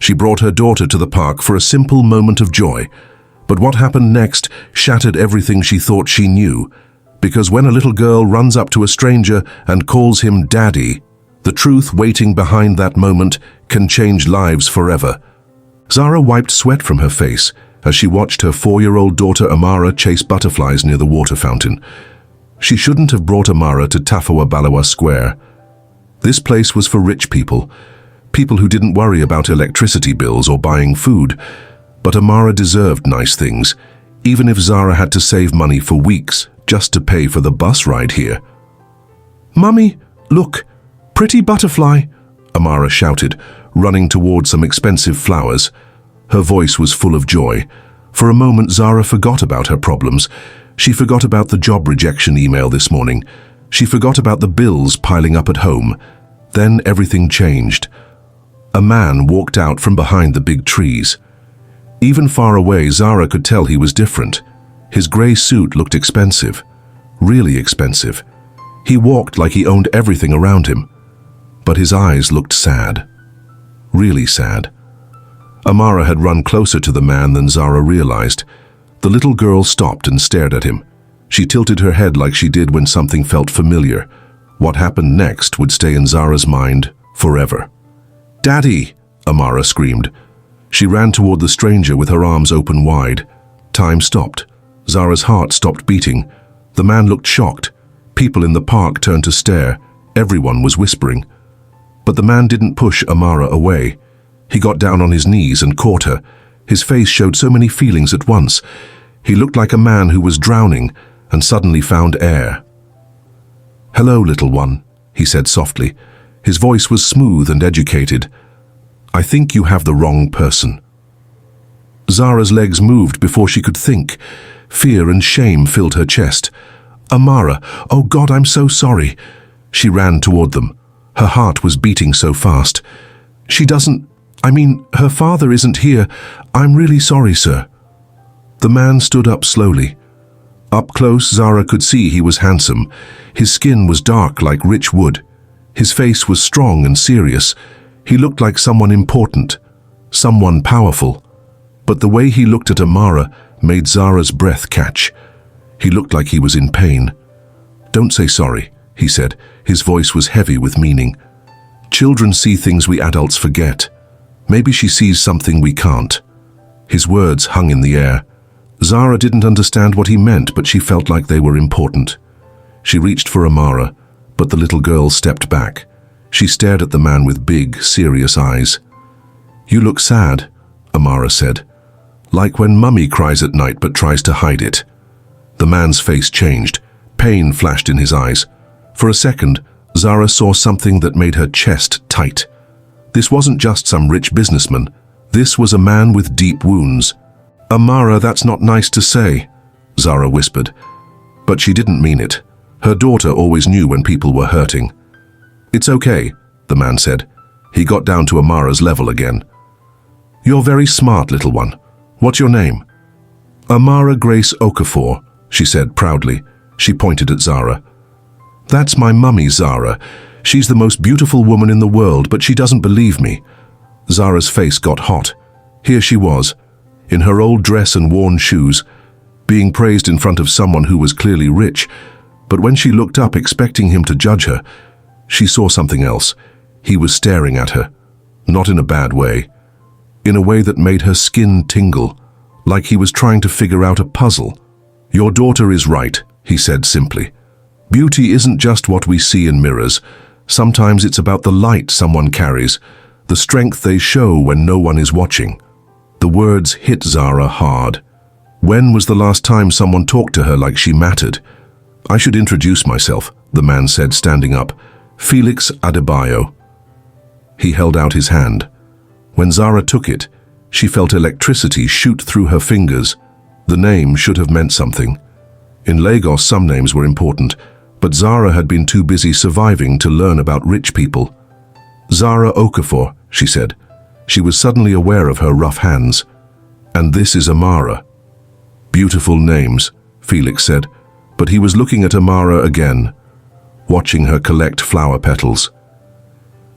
She brought her daughter to the park for a simple moment of joy. But what happened next shattered everything she thought she knew. Because when a little girl runs up to a stranger and calls him Daddy, the truth waiting behind that moment can change lives forever. Zara wiped sweat from her face as she watched her 4-year-old daughter Amara chase butterflies near the water fountain. She shouldn't have brought Amara to Tafawa Balewa Square. This place was for rich people, people who didn't worry about electricity bills or buying food. But Amara deserved nice things, even if Zara had to save money for weeks just to pay for the bus ride here. "Mummy, look, pretty butterfly," Amara shouted, running toward some expensive flowers. Her voice was full of joy. For a moment, Zara forgot about her problems. She forgot about the job rejection email this morning. She forgot about the bills piling up at home. Then everything changed. A man walked out from behind the big trees. Even far away, Zara could tell he was different. His grey suit looked expensive, really expensive. He walked like he owned everything around him. But his eyes looked sad, really sad. Amara had run closer to the man than Zara realized. The little girl stopped and stared at him. She tilted her head like she did when something felt familiar. What happened next would stay in Zara's mind forever. "Daddy!" Amara screamed. She ran toward the stranger with her arms open wide. Time stopped. Zara's heart stopped beating. The man looked shocked. People in the park turned to stare. Everyone was whispering. But the man didn't push Amara away. He got down on his knees and caught her. His face showed so many feelings at once. He looked like a man who was drowning and suddenly found air. "Hello, little one," he said softly. His voice was smooth and educated. "I think you have the wrong person." Zara's legs moved before she could think. Fear and shame filled her chest. "Amara, oh God, I'm so sorry." She ran toward them. Her heart was beating so fast. Her father isn't here. I'm really sorry, sir." The man stood up slowly. Up close, Zara could see he was handsome. His skin was dark like rich wood. His face was strong and serious. He looked like someone important, someone powerful. But the way he looked at Amara made Zara's breath catch. He looked like he was in pain. "Don't say sorry," he said. His voice was heavy with meaning. "Children see things we adults forget. Maybe she sees something we can't." His words hung in the air. Zara didn't understand what he meant, but she felt like they were important. She reached for Amara, but the little girl stepped back. She stared at the man with big, serious eyes. "You look sad," Amara said. "Like when Mummy cries at night but tries to hide it." The man's face changed. Pain flashed in his eyes. For a second, Zara saw something that made her chest tight. This wasn't just some rich businessman. This was a man with deep wounds. "Amara, that's not nice to say," Zara whispered. But she didn't mean it. Her daughter always knew when people were hurting. "It's okay," the man said. He got down to Amara's level again. "You're very smart, little one. What's your name?" "Amara Grace Okafor," she said proudly. She pointed at Zara. "That's my mummy, Zara. She's the most beautiful woman in the world, but she doesn't believe me." Zara's face got hot. Here she was, in her old dress and worn shoes, being praised in front of someone who was clearly rich. But when she looked up expecting him to judge her, she saw something else. He was staring at her, not in a bad way, in a way that made her skin tingle, like he was trying to figure out a puzzle. "Your daughter is right," he said simply. "Beauty isn't just what we see in mirrors. Sometimes it's about the light someone carries, the strength they show when no one is watching." The words hit Zara hard. When was the last time someone talked to her like she mattered? "I should introduce myself," the man said, standing up. "Felix Adebayo." He held out his hand. When Zara took it, she felt electricity shoot through her fingers. The name should have meant something. In Lagos, some names were important, but Zara had been too busy surviving to learn about rich people. "Zara Okafor," she said. She was suddenly aware of her rough hands. "And this is Amara." "Beautiful names," Felix said, but he was looking at Amara again, watching her collect flower petals.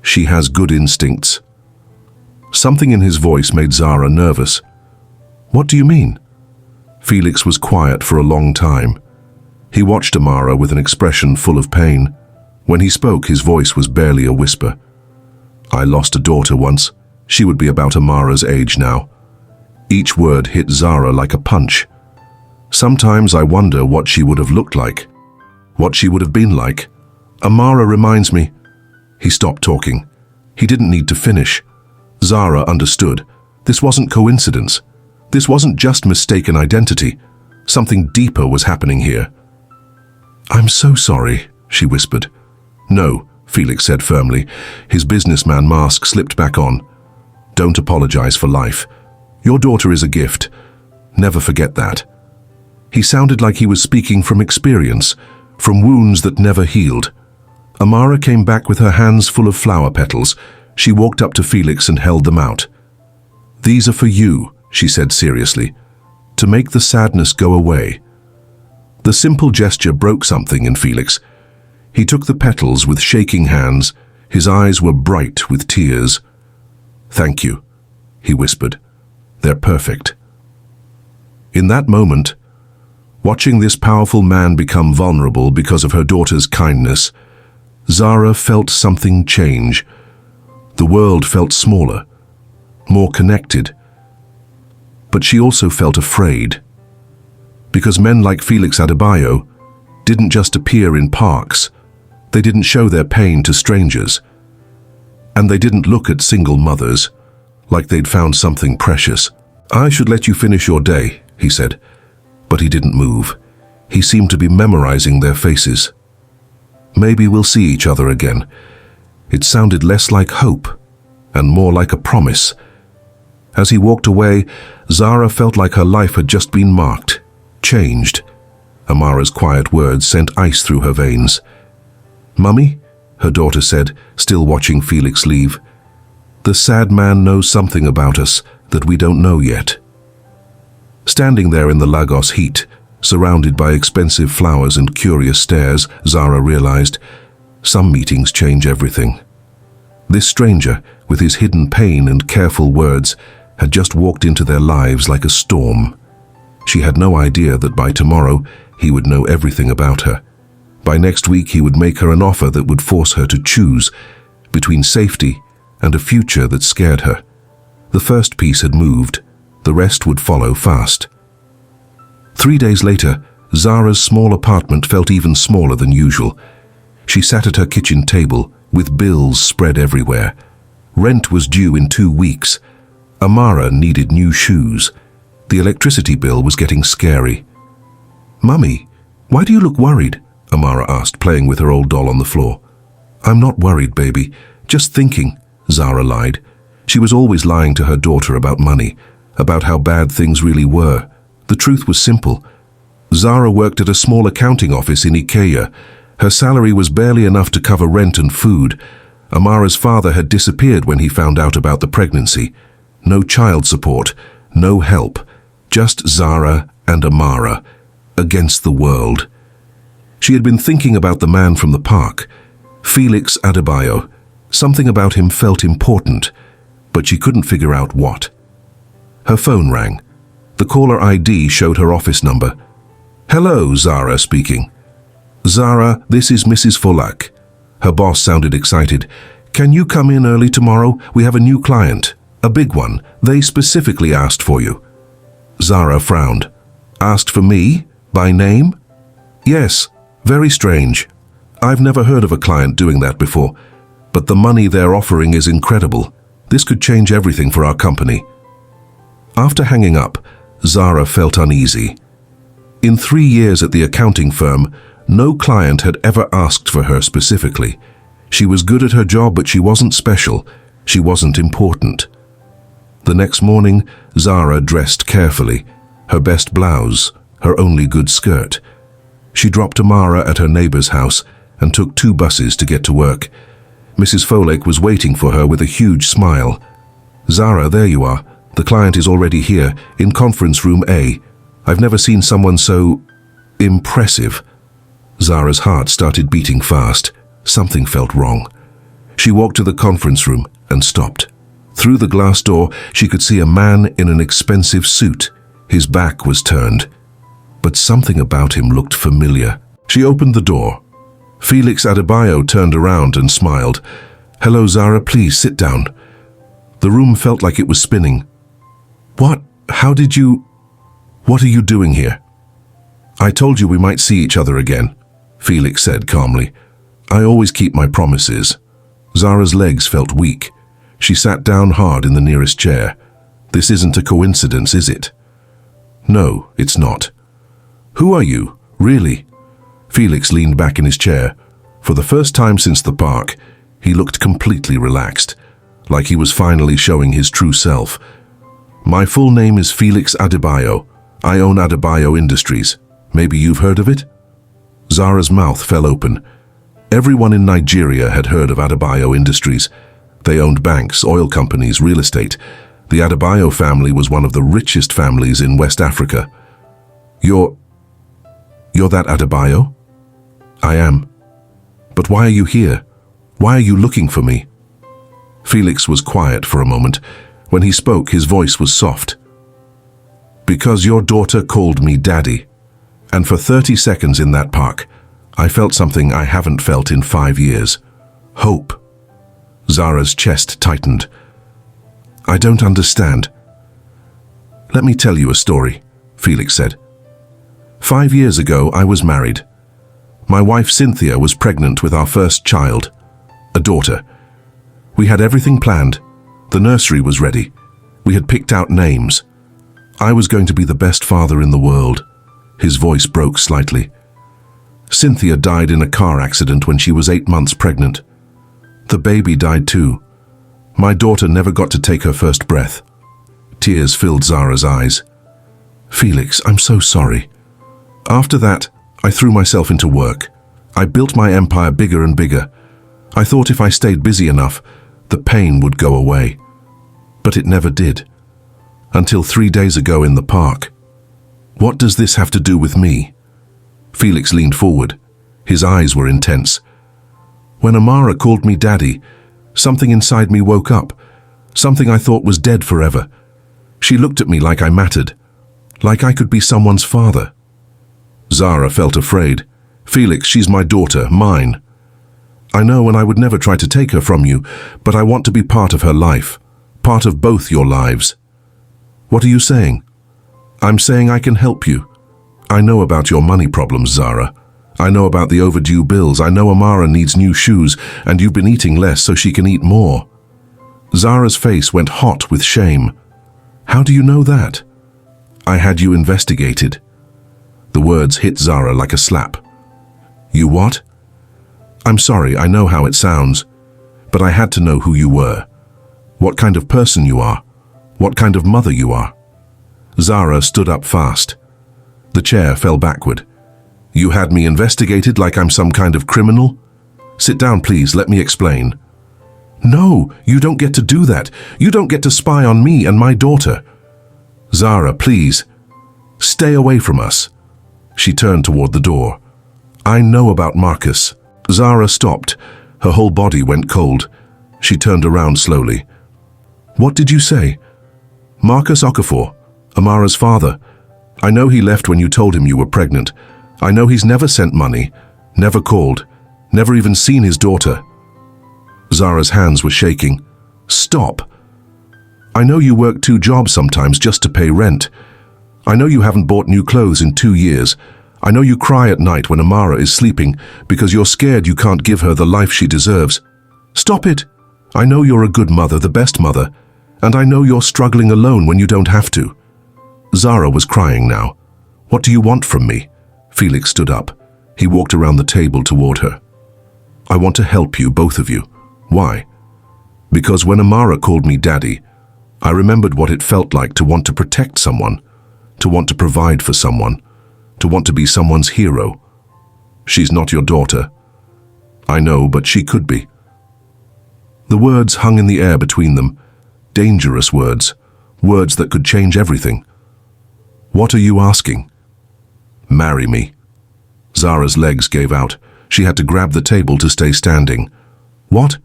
"She has good instincts." Something in his voice made Zara nervous. "What do you mean?" Felix was quiet for a long time. He watched Amara with an expression full of pain. When he spoke, his voice was barely a whisper. "I lost a daughter once. She would be about Amara's age now." Each word hit Zara like a punch. "Sometimes I wonder what she would have looked like. What she would have been like. Amara reminds me." He stopped talking. He didn't need to finish. Zara understood. This wasn't coincidence. This wasn't just mistaken identity. Something deeper was happening here. "I'm so sorry," she whispered. "No," Felix said firmly. His businessman mask slipped back on. "Don't apologize for life. Your daughter is a gift. Never forget that." He sounded like he was speaking from experience, from wounds that never healed. Amara came back with her hands full of flower petals. She walked up to Felix and held them out. "These are for you," she said seriously, "to make the sadness go away." The simple gesture broke something in Felix. He took the petals with shaking hands. His eyes were bright with tears. "Thank you," he whispered. "They're perfect." In that moment, watching this powerful man become vulnerable because of her daughter's kindness, Zara felt something change. The world felt smaller, more connected. But she also felt afraid. Because men like Felix Adebayo didn't just appear in parks. They didn't show their pain to strangers. And they didn't look at single mothers like they'd found something precious. "I should let you finish your day," he said. But he didn't move. He seemed to be memorizing their faces. "Maybe we'll see each other again." It sounded less like hope and more like a promise. As he walked away, Zara felt like her life had just been marked, changed. Amara's quiet words sent ice through her veins. "Mummy," her daughter said, still watching Felix leave, "the sad man knows something about us that we don't know yet." Standing there in the Lagos heat, surrounded by expensive flowers and curious stares, Zara realized, some meetings change everything. This stranger, with his hidden pain and careful words, had just walked into their lives like a storm. She had no idea that by tomorrow he would know everything about her. By next week he would make her an offer that would force her to choose between safety and a future that scared her. The first piece had moved. The rest would follow fast. 3 days later, Zara's small apartment felt even smaller than usual. She sat at her kitchen table, with bills spread everywhere. Rent was due in 2 weeks. Amara needed new shoes. The electricity bill was getting scary. "Mummy, why do you look worried?" Amara asked, playing with her old doll on the floor. "I'm not worried, baby. Just thinking," Zara lied. She was always lying to her daughter about money, about how bad things really were. The truth was simple. Zara worked at a small accounting office in Ikeya. Her salary was barely enough to cover rent and food. Amara's father had disappeared when he found out about the pregnancy. No child support, no help. Just Zara and Amara, against the world. She had been thinking about the man from the park, Felix Adebayo. Something about him felt important, but she couldn't figure out what. Her phone rang. The caller ID showed her office number. "Hello, Zara speaking." "Zara, this is Mrs. Fulak." Her boss sounded excited. "Can you come in early tomorrow? We have a new client. A big one. They specifically asked for you." Zara frowned. "Asked for me? By name?" "Yes. Very strange. I've never heard of a client doing that before. But the money they're offering is incredible. This could change everything for our company." After hanging up, Zara felt uneasy. In 3 years at the accounting firm, no client had ever asked for her specifically. She was good at her job, but she wasn't special. She wasn't important. The next morning, Zara dressed carefully, her best blouse, her only good skirt. She dropped Amara at her neighbor's house and took 2 buses to get to work. Mrs. Folek was waiting for her with a huge smile. "Zara, there you are. The client is already here, in conference room A. I've never seen someone so impressive." Zara's heart started beating fast. Something felt wrong. She walked to the conference room and stopped. Through the glass door, she could see a man in an expensive suit. His back was turned, but something about him looked familiar. She opened the door. Felix Adebayo turned around and smiled. "Hello, Zara, please sit down." The room felt like it was spinning. "What? How did you... What are you doing here?" "I told you we might see each other again," Felix said calmly. "I always keep my promises." Zara's legs felt weak. She sat down hard in the nearest chair. "This isn't a coincidence, is it?" "No, it's not." "Who are you, really?" Felix leaned back in his chair. For the first time since the park, he looked completely relaxed, like he was finally showing his true self. "My full name is Felix Adebayo. I own Adebayo Industries. Maybe you've heard of it?" Zara's mouth fell open. Everyone in Nigeria had heard of Adebayo Industries. They owned banks, oil companies, real estate. The Adebayo family was one of the richest families in West Africa. You're that Adebayo?" "I am." "But why are you here? Why are you looking for me?" Felix was quiet for a moment. When he spoke, his voice was soft. "Because your daughter called me daddy. And for 30 seconds in that park, I felt something I haven't felt in 5 years. Hope." Zara's chest tightened. "I don't understand." "Let me tell you a story," Felix said. 5 years ago, I was married. My wife Cynthia was pregnant with our first child, a daughter. We had everything planned. The nursery was ready. We had picked out names. I was going to be the best father in the world. His voice broke slightly. Cynthia died in a car accident when she was 8 months pregnant. The baby died too. My daughter never got to take her first breath. Tears filled Zara's eyes. "Felix, I'm so sorry." After that, I threw myself into work. I built my empire bigger and bigger. I thought if I stayed busy enough, the pain would go away. But it never did. Until 3 days ago in the park. What does this have to do with me? Felix leaned forward. His eyes were intense. When Amara called me daddy, something inside me woke up. Something I thought was dead forever. She looked at me like I mattered. Like I could be someone's father. Zara felt afraid. "Felix, she's my daughter, mine. I know, and I would never try to take her from you, but I want to be part of her life. Part of both your lives." "What are you saying?" "I'm saying I can help you. I know about your money problems, Zara. I know about the overdue bills. I know Amara needs new shoes, and you've been eating less so she can eat more." Zara's face went hot with shame. "How do you know that?" "I had you investigated." The words hit Zara like a slap. "You what?" "I'm sorry, I know how it sounds, but I had to know who you were. What kind of person you are. What kind of mother you are." Zara stood up fast. The chair fell backward. "You had me investigated like I'm some kind of criminal? Sit down, please, let me explain." "No, you don't get to do that. You don't get to spy on me and my daughter." "Zara, please. Stay away from us." She turned toward the door. "I know about Marcus." Zara stopped. Her whole body went cold. She turned around slowly. "What did you say?" "Marcus Okafor, Amara's father. I know he left when you told him you were pregnant. I know he's never sent money, never called, never even seen his daughter." Zara's hands were shaking. "Stop. I know you work 2 jobs sometimes just to pay rent. I know you haven't bought new clothes in 2 years. I know you cry at night when Amara is sleeping because you're scared you can't give her the life she deserves. Stop it. I know you're a good mother, the best mother, and I know you're struggling alone when you don't have to." Zara was crying now. "What do you want from me?" Felix stood up. He walked around the table toward her. "I want to help you, both of you." "Why?" "Because when Amara called me daddy, I remembered what it felt like to want to protect someone, to want to provide for someone, to want to be someone's hero. She's not your daughter. I know, but she could be." The words hung in the air between them. Dangerous words. Words that could change everything. "What are you asking?" "Marry me." Zara's legs gave out. She had to grab the table to stay standing. "What?"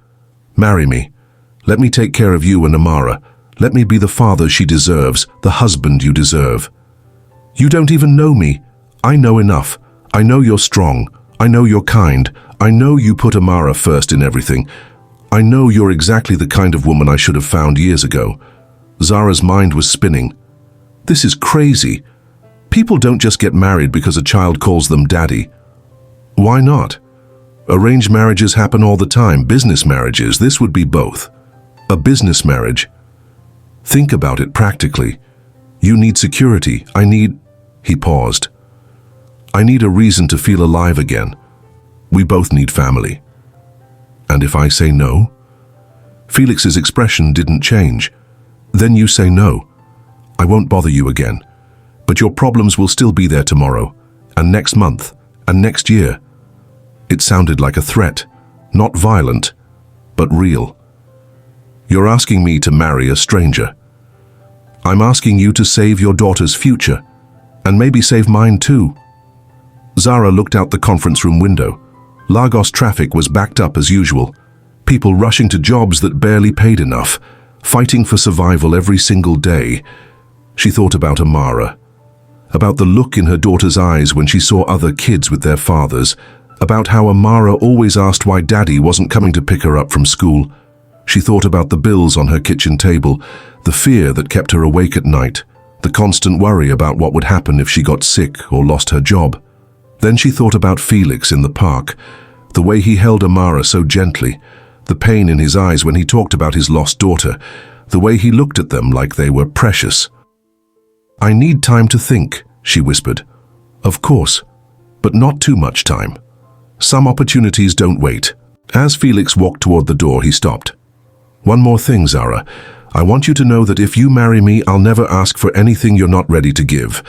"Marry me. Let me take care of you and Amara. Let me be the father she deserves, the husband you deserve. You don't even know me. I know enough. I know you're strong. I know you're kind. I know you put Amara first in everything. I know you're exactly the kind of woman I should have found years ago. Zara's mind was spinning. This is crazy. People don't just get married because a child calls them daddy. Why not? Arranged marriages happen all the time, business marriages. This would be both. A business marriage. Think about it practically. You need security. He paused. I need a reason to feel alive again. We both need family. And if I say no? Felix's expression didn't change. Then you say no. I won't bother you again. But your problems will still be there tomorrow, and next month, and next year. It sounded like a threat, not violent, but real. You're asking me to marry a stranger. I'm asking you to save your daughter's future, and maybe save mine too. Zara looked out the conference room window. Lagos traffic was backed up as usual. People rushing to jobs that barely paid enough, fighting for survival every single day. She thought about Amara, about the look in her daughter's eyes when she saw other kids with their fathers, about how Amara always asked why Daddy wasn't coming to pick her up from school. She thought about the bills on her kitchen table, the fear that kept her awake at night, the constant worry about what would happen if she got sick or lost her job. Then she thought about Felix in the park, the way he held Amara so gently, the pain in his eyes when he talked about his lost daughter, the way he looked at them like they were precious. I need time to think, she whispered. Of course, but not too much time. Some opportunities don't wait. As Felix walked toward the door, he stopped. One more thing, Zara. I want you to know that if you marry me, I'll never ask for anything you're not ready to give.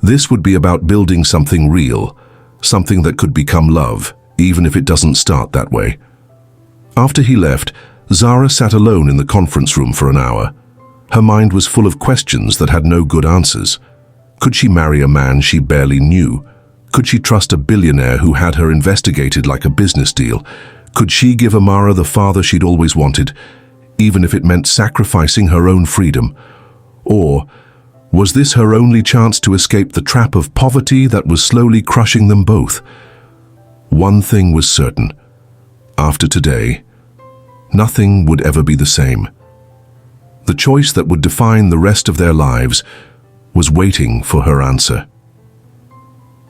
This would be about building something real, something that could become love, even if it doesn't start that way. After he left, Zara sat alone in the conference room for an hour. Her mind was full of questions that had no good answers. Could she marry a man she barely knew? Could she trust a billionaire who had her investigated like a business deal? Could she give Amara the father she'd always wanted, even if it meant sacrificing her own freedom? Or was this her only chance to escape the trap of poverty that was slowly crushing them both? One thing was certain. After today, nothing would ever be the same. The choice that would define the rest of their lives was waiting for her answer.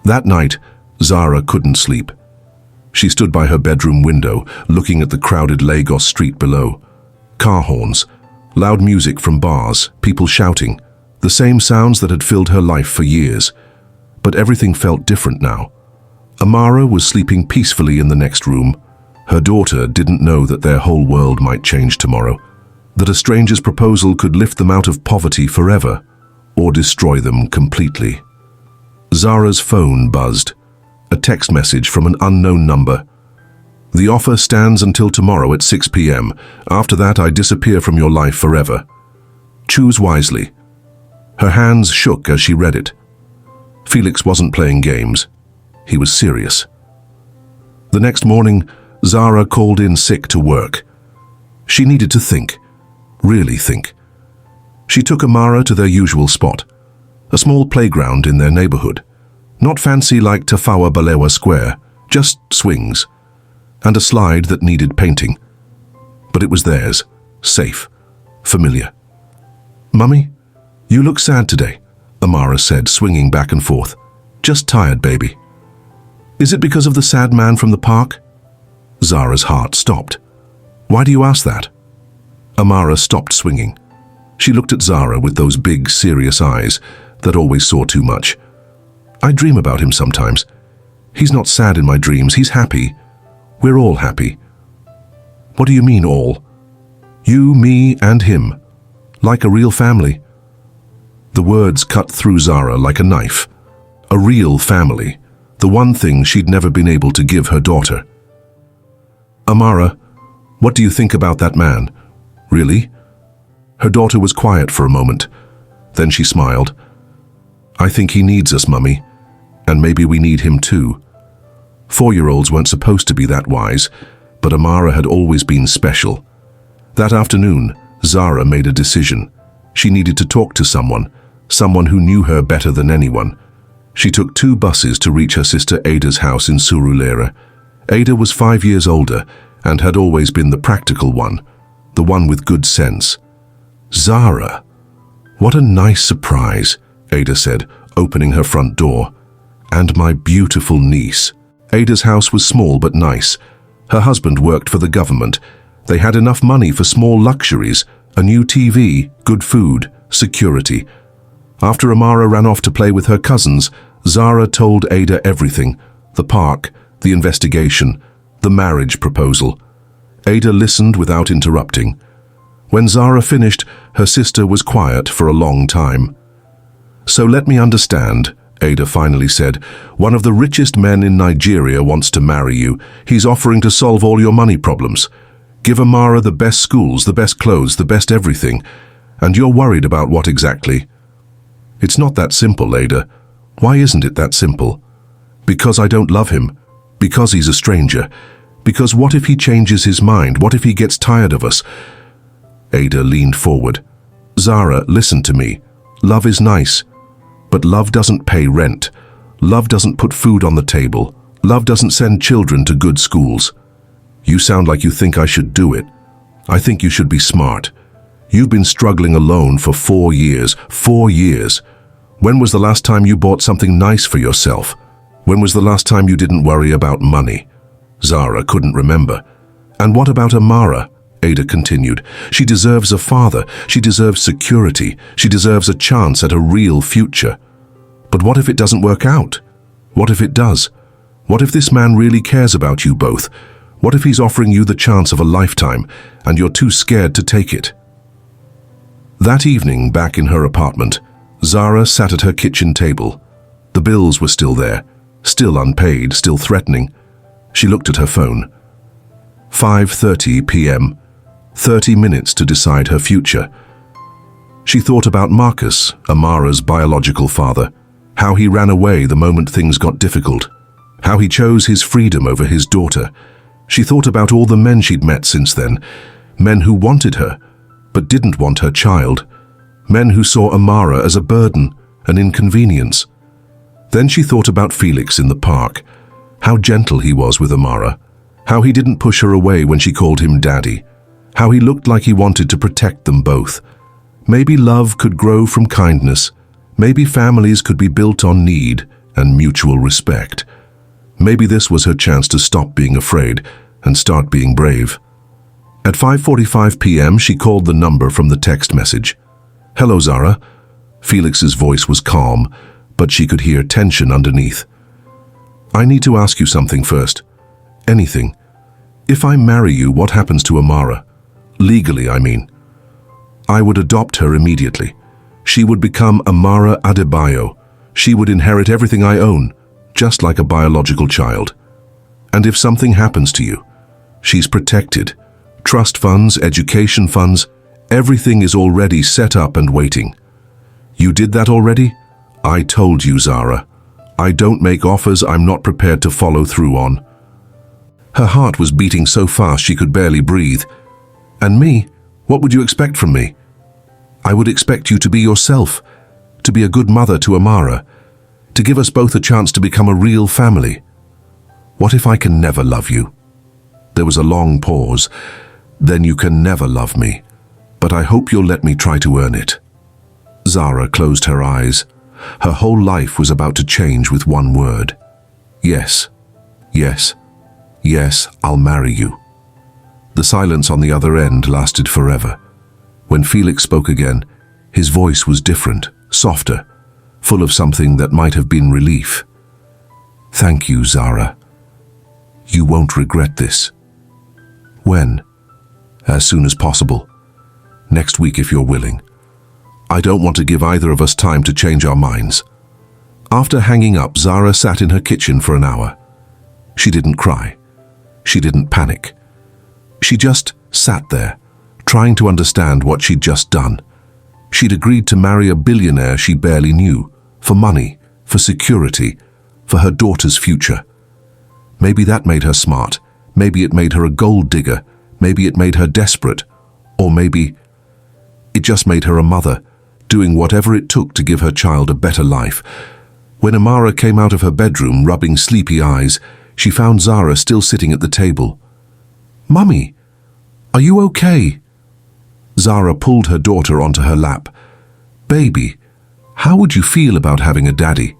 That night, Zara couldn't sleep. She stood by her bedroom window, looking at the crowded Lagos street below. Car horns, loud music from bars, people shouting, the same sounds that had filled her life for years. But everything felt different now. Amara was sleeping peacefully in the next room. Her daughter didn't know that their whole world might change tomorrow, that a stranger's proposal could lift them out of poverty forever, or destroy them completely. Zara's phone buzzed, a text message from an unknown number. The offer stands until tomorrow at 6 p.m. After that, I disappear from your life forever. Choose wisely. Her hands shook as she read it. Felix wasn't playing games. He was serious. The next morning, Zara called in sick to work. She needed to think, really think. She took Amara to their usual spot, a small playground in their neighborhood. Not fancy like Tafawa Balewa Square, just swings, and a slide that needed painting. But it was theirs, safe, familiar. "Mummy, you look sad today," Amara said, swinging back and forth. "Just tired, baby." "Is it because of the sad man from the park?" Zara's heart stopped. "Why do you ask that?" Amara stopped swinging. She looked at Zara with those big, serious eyes that always saw too much. "I dream about him sometimes. He's not sad in my dreams, he's happy. We're all happy." "What do you mean, all?" "You, me, and him. Like a real family." The words cut through Zara like a knife. A real family, the one thing she'd never been able to give her daughter. "Amara, what do you think about that man? Really?" Her daughter was quiet for a moment. Then she smiled. "I think he needs us, Mummy, and maybe we need him too." 4-year-olds weren't supposed to be that wise, but Amara had always been special. That afternoon, Zara made a decision. She needed to talk to someone who knew her better than anyone. She took 2 buses to reach her sister Ada's house in Surulere. Ada was 5 years older and had always been the practical one, the one with good sense. Zara. What a nice surprise, Ada said, opening her front door. And my beautiful niece. Ada's house was small but nice. Her husband worked for the government. They had enough money for small luxuries, a new TV, good food, security. After Amara ran off to play with her cousins, Zara told Ada everything: the park, the investigation, the marriage proposal. Ada listened without interrupting. When Zara finished, her sister was quiet for a long time. So let me understand, Ada finally said. One of the richest men in Nigeria wants to marry you. He's offering to solve all your money problems. Give Amara the best schools, the best clothes, the best everything. And you're worried about what exactly? It's not that simple, Ada. Why isn't it that simple? Because I don't love him. Because he's a stranger. Because what if he changes his mind? What if he gets tired of us? Ada leaned forward. Zara, listen to me. Love is nice. But love doesn't pay rent. Love doesn't put food on the table. Love doesn't send children to good schools. You sound like you think I should do it. I think you should be smart. You've been struggling alone for 4 years. 4 years. When was the last time you bought something nice for yourself? When was the last time you didn't worry about money? Zara couldn't remember. And what about Amara? Ada continued. She deserves a father. She deserves security. She deserves a chance at a real future. But what if it doesn't work out? What if it does? What if this man really cares about you both? What if he's offering you the chance of a lifetime and you're too scared to take it? That evening, back in her apartment, Zara sat at her kitchen table. The bills were still there, still unpaid, still threatening. She looked at her phone. 5:30 p.m. 30 minutes to decide her future. She thought about Marcus, Amara's biological father, how he ran away the moment things got difficult, how he chose his freedom over his daughter. She thought about all the men she'd met since then, men who wanted her, but didn't want her child, men who saw Amara as a burden, an inconvenience. Then she thought about Felix in the park, how gentle he was with Amara, how he didn't push her away when she called him daddy, how he looked like he wanted to protect them both. Maybe love could grow from kindness. Maybe families could be built on need and mutual respect. Maybe this was her chance to stop being afraid and start being brave. At 5:45 p.m., she called the number from the text message. Hello, Zara. Felix's voice was calm, but she could hear tension underneath. I need to ask you something first. Anything. If I marry you, what happens to Amara? Legally, I mean. I would adopt her immediately. She would become Amara Adebayo. She would inherit everything I own, just like a biological child. And if something happens to you, she's protected. Trust funds, education funds, everything is already set up and waiting. You did that already? I told you, Zara. I don't make offers I'm not prepared to follow through on. Her heart was beating so fast she could barely breathe. And me? What would you expect from me? I would expect you to be yourself, to be a good mother to Amara, to give us both a chance to become a real family. What if I can never love you? There was a long pause. Then you can never love me, but I hope you'll let me try to earn it. Zara closed her eyes. Her whole life was about to change with one word. Yes, yes, yes, I'll marry you. The silence on the other end lasted forever. When Felix spoke again, his voice was different, softer, full of something that might have been relief. Thank you, Zara. You won't regret this. When? As soon as possible. Next week if you're willing. I don't want to give either of us time to change our minds. After hanging up, Zara sat in her kitchen for an hour. She didn't cry. She didn't panic. She just sat there, trying to understand what she'd just done. She'd agreed to marry a billionaire she barely knew, for money, for security, for her daughter's future. Maybe that made her smart. Maybe it made her a gold digger. Maybe it made her desperate. Or maybe it just made her a mother, doing whatever it took to give her child a better life. When Amara came out of her bedroom, rubbing sleepy eyes, she found Zara still sitting at the table. "Mummy, are you okay?" Zara pulled her daughter onto her lap. "Baby, how would you feel about having a daddy?"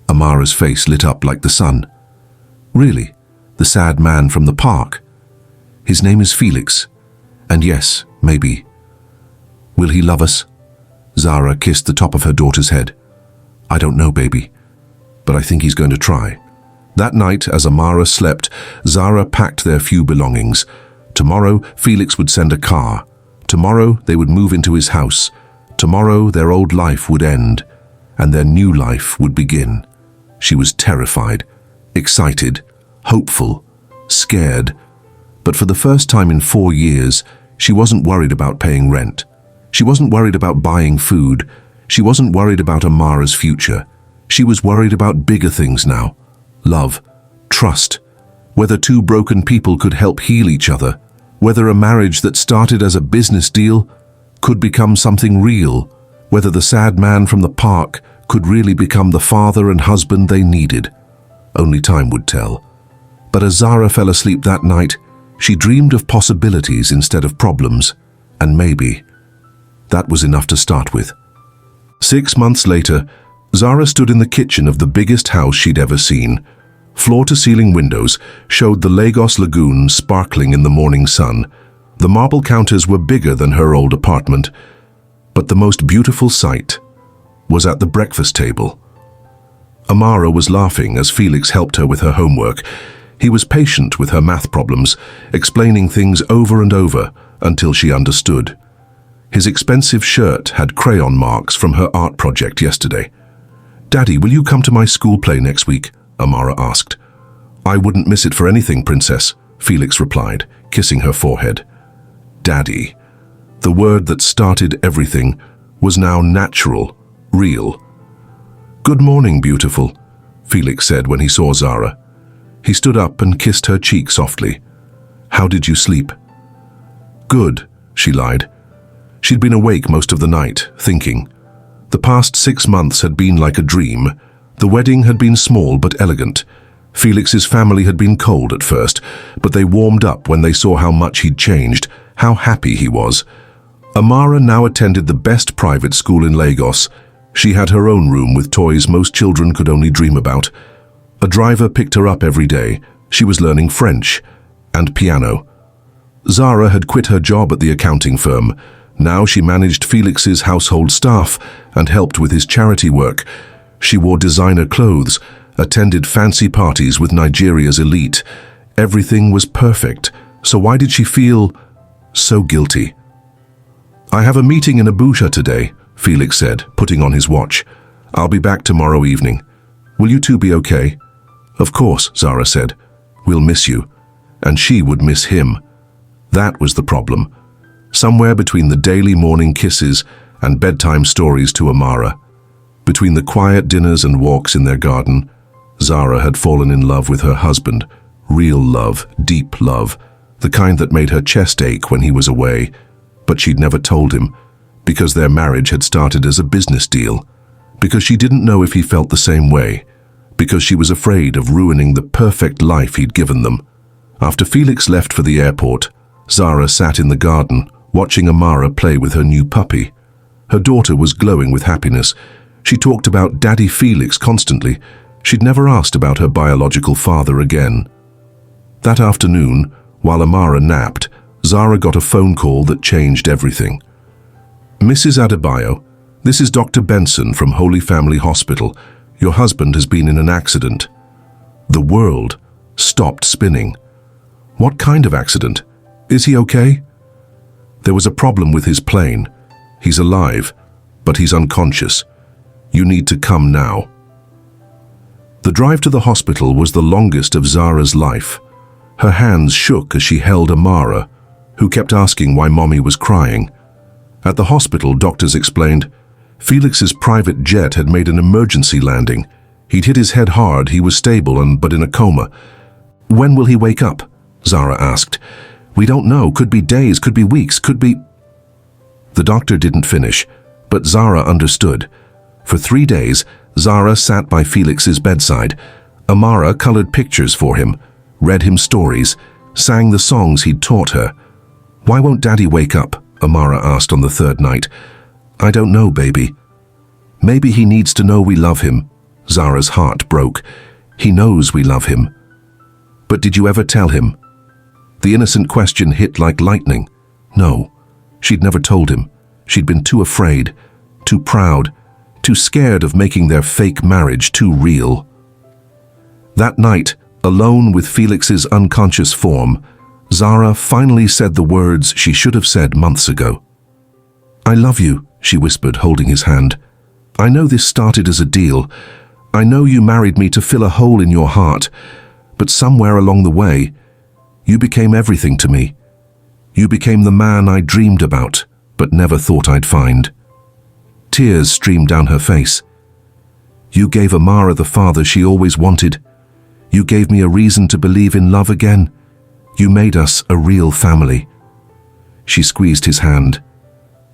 Amara's face lit up like the sun. "Really? The sad man from the park? His name is Felix. And yes, maybe. Will he love us?" Zara kissed the top of her daughter's head. "I don't know, baby, but I think he's going to try." That night, as Amara slept, Zara packed their few belongings. Tomorrow, Felix would send a car. Tomorrow, they would move into his house. Tomorrow, their old life would end, and their new life would begin. She was terrified, excited, hopeful, scared. But for the first time in 4 years, she wasn't worried about paying rent. She wasn't worried about buying food. She wasn't worried about Amara's future. She was worried about bigger things now. Love, trust, whether two broken people could help heal each other, whether a marriage that started as a business deal could become something real, whether the sad man from the park could really become the father and husband they needed. Only time would tell. But as Zara fell asleep that night, she dreamed of possibilities instead of problems, and maybe that was enough to start with. 6 months later, Zara stood in the kitchen of the biggest house she'd ever seen. Floor-to-ceiling windows showed the Lagos lagoon sparkling in the morning sun. The marble counters were bigger than her old apartment, but the most beautiful sight was at the breakfast table. Amara was laughing as Felix helped her with her homework. He was patient with her math problems, explaining things over and over until she understood. His expensive shirt had crayon marks from her art project yesterday. "Daddy, will you come to my school play next week?" Amara asked. "I wouldn't miss it for anything, Princess," Felix replied, kissing her forehead. Daddy, the word that started everything, was now natural, real. "Good morning, beautiful," Felix said when he saw Zara. He stood up and kissed her cheek softly. "How did you sleep?" "Good," she lied. She'd been awake most of the night, thinking. The past 6 months had been like a dream. The wedding had been small but elegant. Felix's family had been cold at first, but they warmed up when they saw how much he'd changed, how happy he was. Amara now attended the best private school in Lagos. She had her own room with toys most children could only dream about. A driver picked her up every day. She was learning French and piano. Zara had quit her job at the accounting firm. Now she managed Felix's household staff and helped with his charity work. She wore designer clothes, attended fancy parties with Nigeria's elite. Everything was perfect, so why did she feel so guilty? "I have a meeting in Abuja today," Felix said, putting on his watch. "I'll be back tomorrow evening. Will you two be okay?" "Of course," Zara said. "We'll miss you." And she would miss him. That was the problem. Somewhere between the daily morning kisses and bedtime stories to Amara, between the quiet dinners and walks in their garden, Zara had fallen in love with her husband. Real love, deep love, the kind that made her chest ache when he was away. But she'd never told him, because their marriage had started as a business deal, because she didn't know if he felt the same way, because she was afraid of ruining the perfect life he'd given them. After Felix left for the airport, Zara sat in the garden, watching Amara play with her new puppy. Her daughter was glowing with happiness. She talked about Daddy Felix constantly. She'd never asked about her biological father again. That afternoon, while Amara napped, Zara got a phone call that changed everything. "Mrs. Adebayo, this is Dr. Benson from Holy Family Hospital. Your husband has been in an accident." The world stopped spinning. "What kind of accident? Is he okay?" "There was a problem with his plane. He's alive, but he's unconscious. You need to come now." The drive to the hospital was the longest of Zara's life. Her hands shook as she held Amara, who kept asking why Mommy was crying. At the hospital, doctors explained, Felix's private jet had made an emergency landing. He'd hit his head hard, he was stable but in a coma. "When will he wake up?" Zara asked. We don't know. Could be days, could be weeks, could be... The doctor didn't finish, but Zara understood. For 3 days, Zara sat by Felix's bedside. Amara colored pictures for him, read him stories, sang the songs he'd taught her. "Why won't Daddy wake up?" Amara asked on the 3rd night. "I don't know, baby." "Maybe he needs to know we love him." Zara's heart broke. "He knows we love him." "But did you ever tell him?" The innocent question hit like lightning. No, she'd never told him. She'd been too afraid, too proud, too scared of making their fake marriage too real. That night, alone with Felix's unconscious form, Zara finally said the words she should have said months ago. "I love you," she whispered, holding his hand. "I know this started as a deal. I know you married me to fill a hole in your heart, but somewhere along the way, you became everything to me. You became the man I dreamed about, but never thought I'd find." Tears streamed down her face. "You gave Amara the father she always wanted. You gave me a reason to believe in love again. You made us a real family." She squeezed his hand.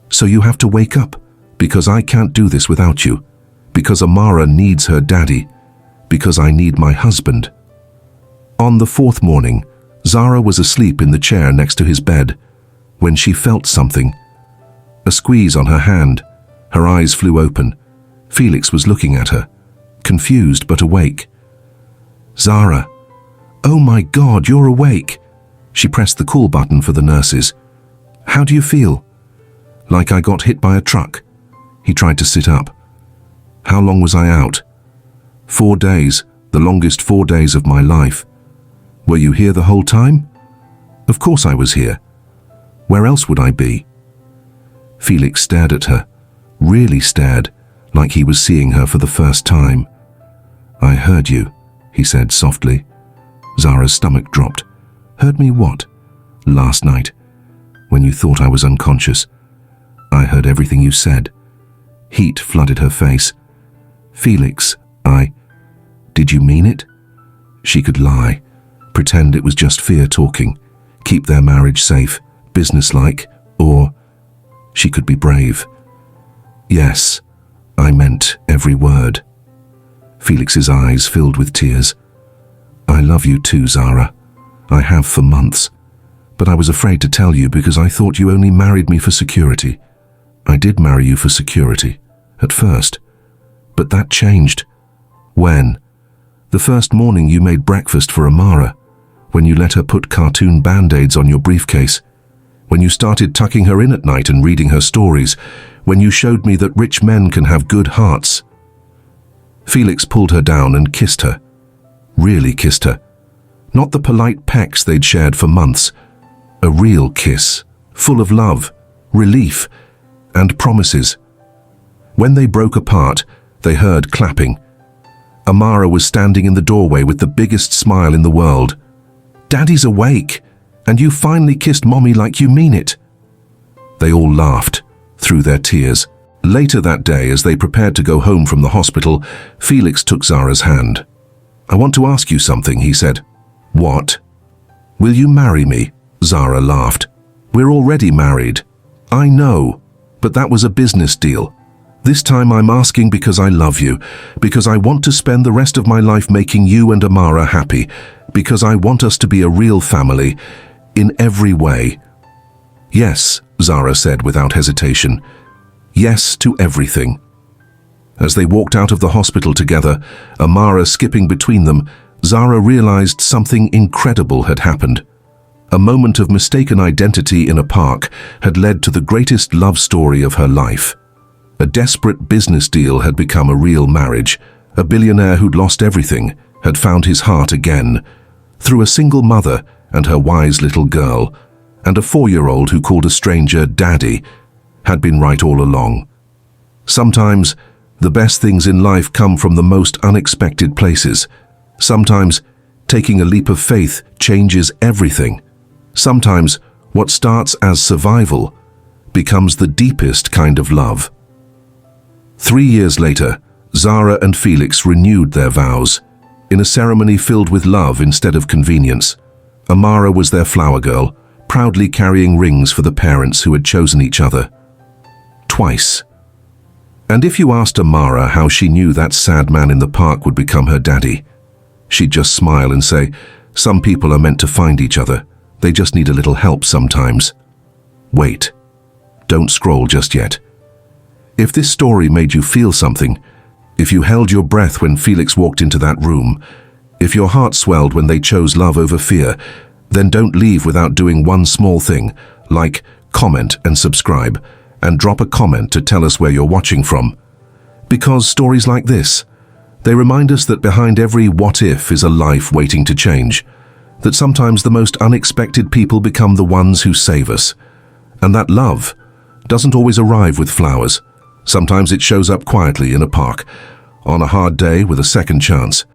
"So you have to wake up, because I can't do this without you, because Amara needs her daddy, because I need my husband." On the 4th morning, Zara was asleep in the chair next to his bed when she felt something. A squeeze on her hand. Her eyes flew open. Felix was looking at her, confused but awake. "Zara, oh my God, you're awake." She pressed the call button for the nurses. "How do you feel?" "Like I got hit by a truck." He tried to sit up. "How long was I out?" 4 days, the longest 4 days of my life." "Were you here the whole time?" "Of course I was here. Where else would I be?" Felix stared at her, really stared, like he was seeing her for the first time. "I heard you," he said softly. Zara's stomach dropped. "Heard me what?" "Last night, when you thought I was unconscious. I heard everything you said." Heat flooded her face. "Felix, Did you mean it?" She could lie, pretend it was just fear talking, keep their marriage safe, businesslike, or she could be brave. "Yes, I meant every word." Felix's eyes filled with tears. "I love you too, Zara. I have for months. But I was afraid to tell you because I thought you only married me for security. I did marry you for security, at first. But that changed. When? The first morning you made breakfast for Amara, when you let her put cartoon band-aids on your briefcase, when you started tucking her in at night and reading her stories, when you showed me that rich men can have good hearts." Felix pulled her down and kissed her. Really kissed her. Not the polite pecks they'd shared for months. A real kiss, full of love, relief, and promises. When they broke apart, they heard clapping. Amara was standing in the doorway with the biggest smile in the world. "Daddy's awake, and you finally kissed Mommy like you mean it." They all laughed, through their tears. Later that day, as they prepared to go home from the hospital, Felix took Zara's hand. "I want to ask you something," he said. "What?" "Will you marry me?" Zara laughed. "We're already married." "I know, but that was a business deal. This time I'm asking because I love you, because I want to spend the rest of my life making you and Amara happy, because I want us to be a real family, in every way." "Yes," Zara said without hesitation. "Yes to everything." As they walked out of the hospital together, Amara skipping between them, Zara realized something incredible had happened. A moment of mistaken identity in a park had led to the greatest love story of her life. A desperate business deal had become a real marriage. A billionaire who'd lost everything had found his heart again, through a single mother and her wise little girl, and a 4-year-old who called a stranger Daddy had been right all along. Sometimes, the best things in life come from the most unexpected places. Sometimes, taking a leap of faith changes everything. Sometimes, what starts as survival becomes the deepest kind of love. 3 years later, Zara and Felix renewed their vows, in a ceremony filled with love instead of convenience. Amara was their flower girl, proudly carrying rings for the parents who had chosen each other. Twice. And if you asked Amara how she knew that sad man in the park would become her daddy, she'd just smile and say, "Some people are meant to find each other. They just need a little help sometimes." Wait. Don't scroll just yet. If this story made you feel something, if you held your breath when Felix walked into that room, if your heart swelled when they chose love over fear, then don't leave without doing one small thing, like comment and subscribe, and drop a comment to tell us where you're watching from. Because stories like this, they remind us that behind every what if is a life waiting to change, that sometimes the most unexpected people become the ones who save us, and that love doesn't always arrive with flowers. Sometimes it shows up quietly in a park, on a hard day with a second chance.